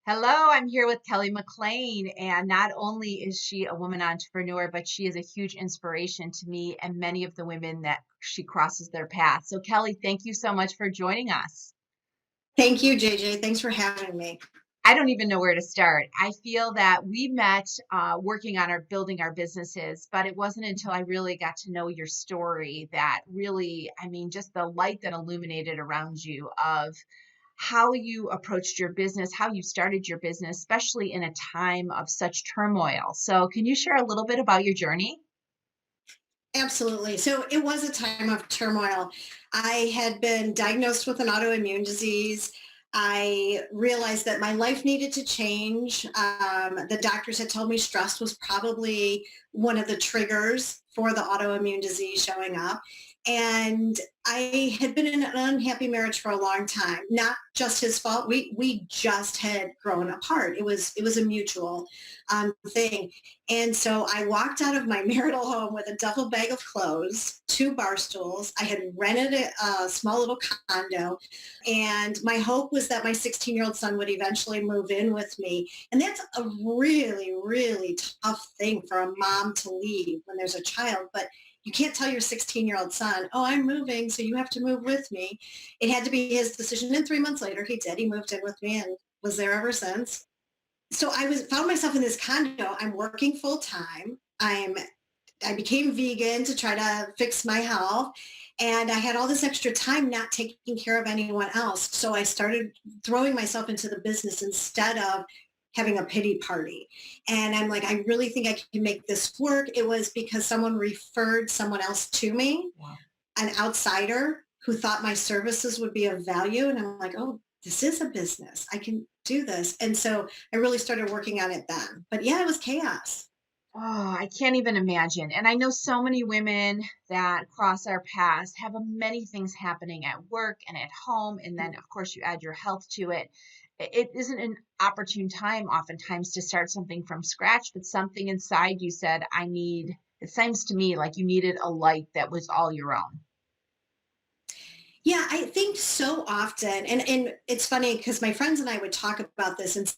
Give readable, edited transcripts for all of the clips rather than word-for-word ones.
Hello, I'm here with Kelly MacLean, and not only is she a woman entrepreneur, but she is a huge inspiration to me and many of the women that she crosses their path. So, Kelly, thank you so much for joining us. Thank you, JJ. Thanks for having me. I don't even know where to start. I feel that we met working on our building our businesses, but it wasn't until I really got to know your story that really, just the light that illuminated around you of how you approached your business, how you started your business, especially in a time of such turmoil. So, can you share a little bit about your journey? Absolutely. So it was a time of turmoil. I had been diagnosed with an autoimmune disease. I realized that my life needed to change. The doctors had told me stress was probably one of the triggers for the autoimmune disease showing up. And I had been in an unhappy marriage for a long time. Not just his fault. We just had grown apart. It was a mutual thing. And so I walked out of my marital home with a duffel bag of clothes, two bar stools. I had rented a small little condo, and my hope was that my 16-year-old son would eventually move in with me. And that's a really, really tough thing for a mom to leave when there's a child. But you can't tell your 16-year-old son, oh, I'm moving, so you have to move with me. It had to be his decision. And 3 months later, he did. He moved in with me and was there ever since. So I found myself in this condo. I'm working full time. I became vegan to try to fix my health. And I had all this extra time not taking care of anyone else. So I started throwing myself into the business instead of having a pity party. And I'm like, I really think I can make this work. It was because someone referred someone else to me, Wow. an outsider who thought my services would be of value. And I'm like, oh, this is a business. I can do this. And so I really started working on it then. But yeah, it was chaos. Oh, I can't even imagine. And I know so many women that cross our paths have many things happening at work and at home. And then, of course, you add your health to it. It isn't an opportune time, oftentimes, to start something from scratch, but something inside you said, it seems to me like you needed a light that was all your own. Yeah, I think so often. And it's funny because my friends and I would talk about this and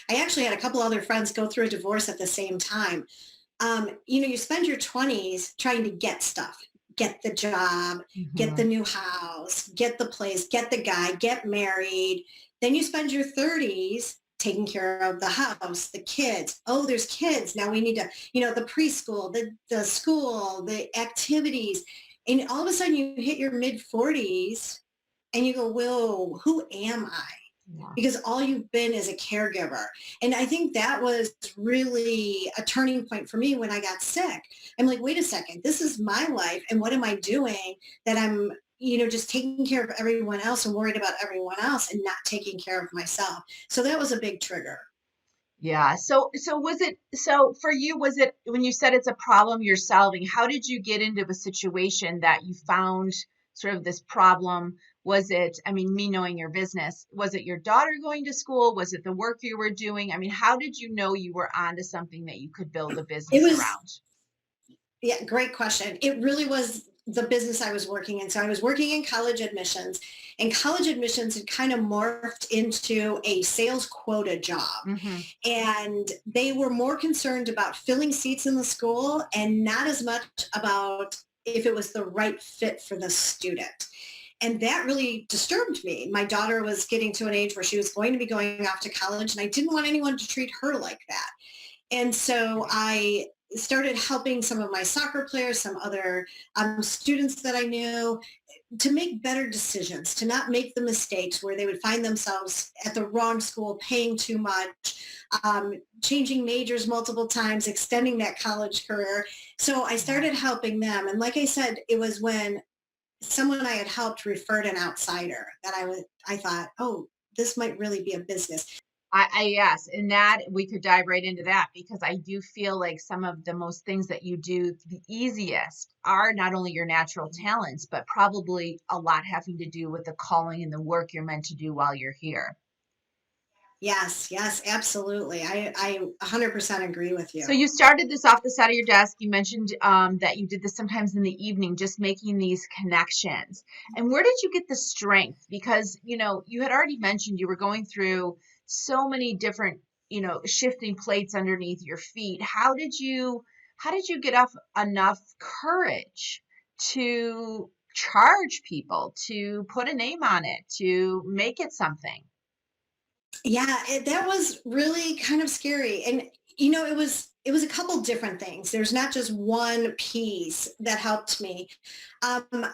I actually had a couple other friends go through a divorce at the same time. You spend your 20s trying to get stuff, get the job, get the Mhm. new house, get the place, get the guy, get married. Then you spend your 30s taking care of the house, the kids. Oh, there's kids. Now we need to, the preschool, the school, the activities. And all of a sudden you hit your mid 40s and you go, whoa, who am I? Yeah. Because all you've been is a caregiver. And I think that was really a turning point for me when I got sick. I'm like, wait a second, this is my life. And what am I doing that I'm, just taking care of everyone else and worried about everyone else and not taking care of myself. So that was a big trigger. Yeah. So for you, was it when you said it's a problem you're solving, how did you get into a situation that you found sort of this problem? Me knowing your business, was it your daughter going to school? Was it the work you were doing? How did you know you were onto something that you could build a It business was around? Yeah, great question. It really was the business I was working in. So I was working in college admissions, and college admissions had kind of morphed into a sales quota job. Hmm. And they were more concerned about filling seats in the school and not as much about if it was the right fit for the student. And that really disturbed me. My daughter was getting to an age where she was going to be going off to college, and I didn't want anyone to treat her like that. And so I started helping some of my soccer players, some other students that I knew, to make better decisions, to not make the mistakes where they would find themselves at the wrong school, paying too much, changing majors multiple times, extending that college career. So I Yeah. started helping them. And like I said, it was when someone I had helped referred an outsider that I thought, oh, this might really be a business. Yes, and that we could dive right into that because I do feel like some of the most things that you do the easiest are not only your natural talents, but probably a lot having to do with the calling and the work you're meant to do while you're here. Yes, yes, absolutely. I 100% agree with So you. you started this off the side of your desk. You mentioned that you did this sometimes in the evening, just making these connections. And where did you get the strength? Because, you had already mentioned you were going through so many different, shifting plates underneath your feet. How did you get up enough courage to charge people, to put a name on it, to make it something? Yeah, that was really kind of scary. And it was a couple different things. There's not just one piece that helped me. Um,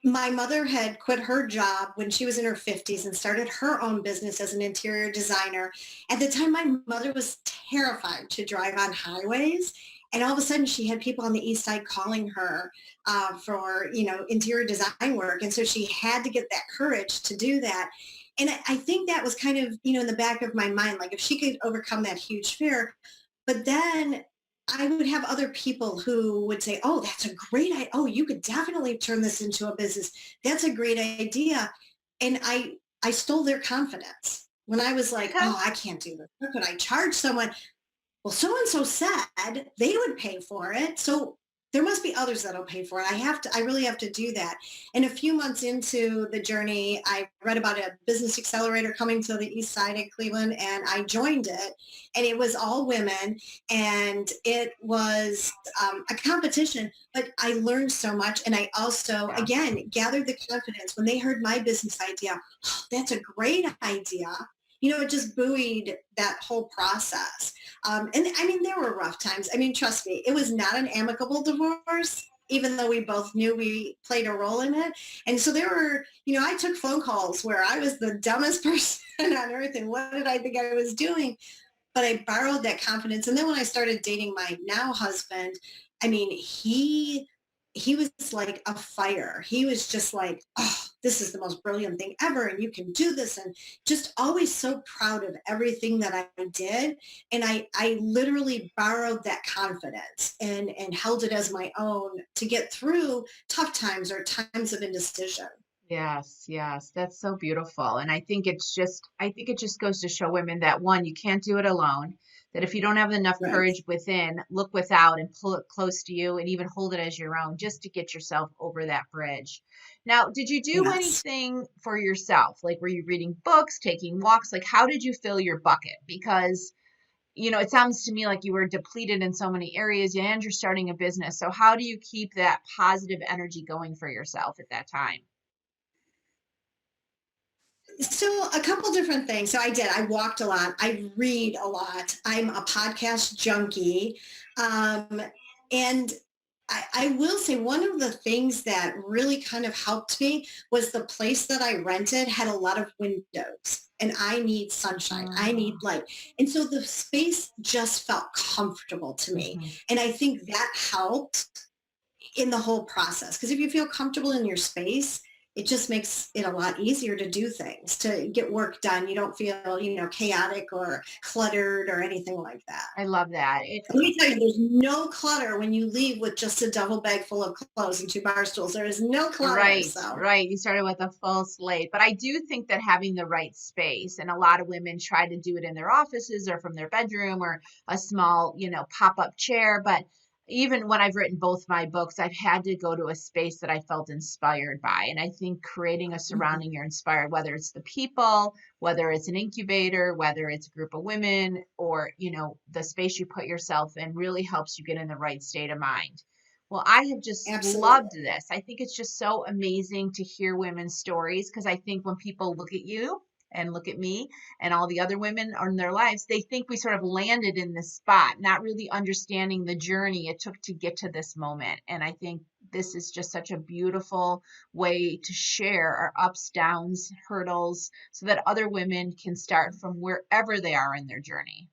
my mother had quit her job when she was in her 50s and started her own business as an interior designer. At the time, my mother was terrified to drive on highways. And all of a sudden, she had people on the east side calling her for, interior design work. And so she had to get that courage to do that. And I think that was kind of, in the back of my mind, like if she could overcome that huge fear. But then I would have other people who would say, oh, that's a great idea. Oh, you could definitely turn this into a business. That's a great idea. And I stole their confidence when I was like, oh, I can't do this. How could I charge someone? Well, so-and-so said they would pay for it. So there must be others that'll pay for it. I really have to do that. And a few months into the journey, I read about a business accelerator coming to the east side of Cleveland, and I joined it. And it was all women, and it was a competition, but I learned so much. And I also, Yeah. again, gathered the confidence when they heard my business idea. Oh, that's a great idea. It just buoyed that whole process. And I mean, there were rough times. I mean, trust me, it was not an amicable divorce, even though we both knew we played a role in it. And so there were, I took phone calls where I was the dumbest person on earth. And what did I think I was doing? But I borrowed that confidence. And then when I started dating my now husband, I mean, he was like a fire. He was just like, oh, this is the most brilliant thing ever. And you can do this. And just always so proud of everything that I did. And I literally borrowed that confidence and held it as my own to get through tough times or times of indecision. Yes, yes, that's so beautiful. And I think it just goes to show women that one, you can't do it alone, that if you don't have enough Right. courage within, look without and pull it close to you and even hold it as your own just to get yourself over that bridge. Now, did you do Yes. anything for yourself? Like, were you reading books, taking walks? Like, how did you fill your bucket? Because, it sounds to me like you were depleted in so many areas and you're starting a business. So, how do you keep that positive energy going for yourself at that time? So a couple different things. So I did. I walked a lot. I read a lot. I'm a podcast junkie. Um, and I will say one of the things that really kind of helped me was the place that I rented had a lot of windows and I need sunshine. I need light. And so the space just felt comfortable to me. Mhm. And I think that helped in the whole process. Because if you feel comfortable in your space, it just makes it a lot easier to do things, to get work done. You don't feel, chaotic or cluttered or anything like that. I love that. Let me tell you, there's no clutter when you leave with just a double bag full of clothes and two bar stools. There is no clutter. Right, So right. You started with a full slate. But I do think that having the right space, and a lot of women try to do it in their offices or from their bedroom or a small, pop-up chair. But even when I've written both my books, I've had to go to a space that I felt inspired by. And I think creating a surrounding you're inspired, whether it's the people, whether it's an incubator, whether it's a group of women, or, the space you put yourself in really helps you get in the right state of mind. Well, I have just loved absolutely. this. I think it's just so amazing to hear women's stories because I think when people look at you and look at me and all the other women in their lives, they think we sort of landed in this spot, not really understanding the journey it took to get to this moment. And I think this is just such a beautiful way to share our ups, downs, hurdles, so that other women can start from wherever they are in their journey.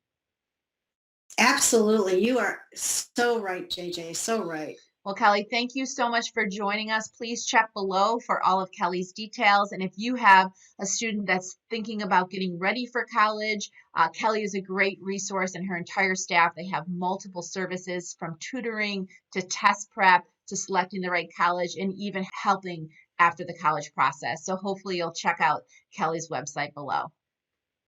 Absolutely. You are so right, JJ. So right. Well, Kelly, thank you so much for joining us. Please check below for all of Kelly's details. And if you have a student that's thinking about getting ready for college, Kelly is a great resource and her entire staff. They have multiple services from tutoring to test prep to selecting the right college and even helping after the college process. So hopefully you'll check out Kelly's website below.